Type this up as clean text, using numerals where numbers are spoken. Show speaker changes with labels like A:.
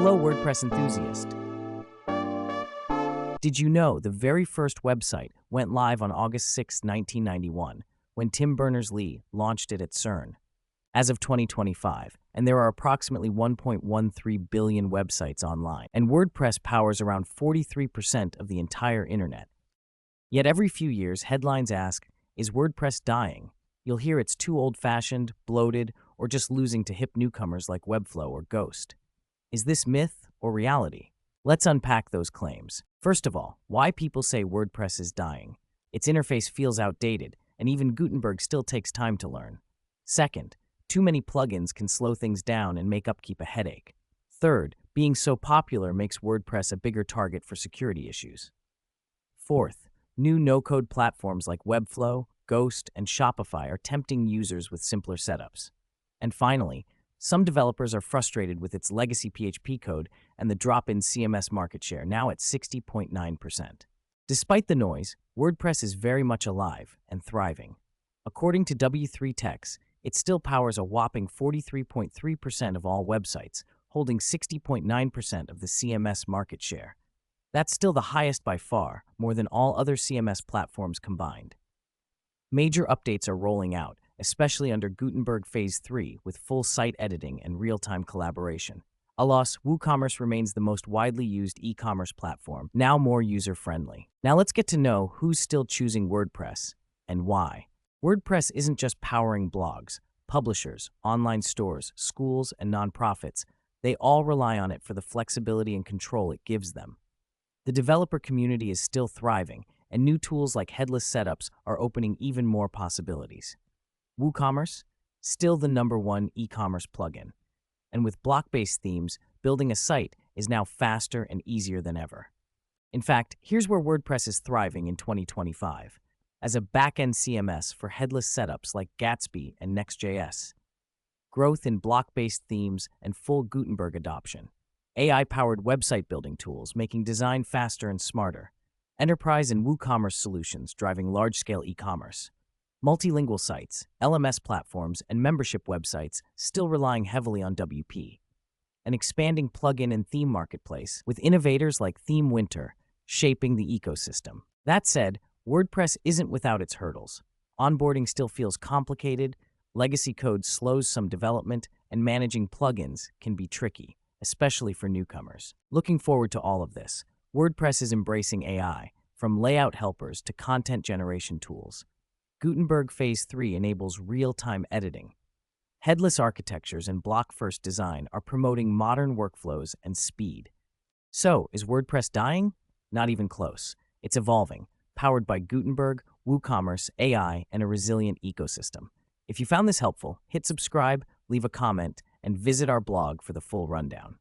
A: Hello, WordPress enthusiast. Did you know the very first website went live on August 6, 1991, when Tim Berners-Lee launched it at CERN? As of 2025, and there are approximately 1.13 billion websites online, and WordPress powers around 43% of the entire internet. Yet every few years, headlines ask, is WordPress dying? You'll hear it's too old-fashioned, bloated, or just losing to hip newcomers like Webflow or Ghost. Is this myth or reality? Let's unpack those claims. First of all, why people say WordPress is dying. Its interface feels outdated, and even Gutenberg still takes time to learn. Second, too many plugins can slow things down and make upkeep a headache. Third, being so popular makes WordPress a bigger target for security issues. Fourth, new no-code platforms like Webflow, Ghost, and Shopify are tempting users with simpler setups. And finally, some developers are frustrated with its legacy PHP code and the drop in CMS market share, now at 60.9%. Despite the noise, WordPress is very much alive and thriving. According to W3 Techs, it still powers a whopping 43.3% of all websites, holding 60.9% of the CMS market share. That's still the highest by far, more than all other CMS platforms combined. Major updates are rolling out, especially under Gutenberg Phase 3 with full site editing and real-time collaboration. Alas, WooCommerce remains the most widely used e-commerce platform, now more user-friendly. Now let's get to know who's still choosing WordPress and why. WordPress isn't just powering blogs, publishers, online stores, schools, and nonprofits. They all rely on it for the flexibility and control it gives them. The developer community is still thriving, and new tools like Headless setups are opening even more possibilities. WooCommerce, still the #1 e-commerce plugin. And with block-based themes, building a site is now faster and easier than ever. In fact, here's where WordPress is thriving in 2025. As a back-end CMS for headless setups like Gatsby and Next.js. Growth in block-based themes and full Gutenberg adoption. AI-powered website building tools making design faster and smarter. Enterprise and WooCommerce solutions driving large-scale e-commerce. Multilingual sites, LMS platforms, and membership websites still relying heavily on WP. An expanding plugin and theme marketplace with innovators like Theme Winter shaping the ecosystem. That said, WordPress isn't without its hurdles. Onboarding still feels complicated, legacy code slows some development, and managing plugins can be tricky, especially for newcomers. Looking forward to all of this, WordPress is embracing AI, from layout helpers to content generation tools. Gutenberg Phase 3 enables real-time editing. Headless architectures and block-first design are promoting modern workflows and speed. So, is WordPress dying? Not even close. It's evolving, powered by Gutenberg, WooCommerce, AI, and a resilient ecosystem. If you found this helpful, hit subscribe, leave a comment, and visit our blog for the full rundown.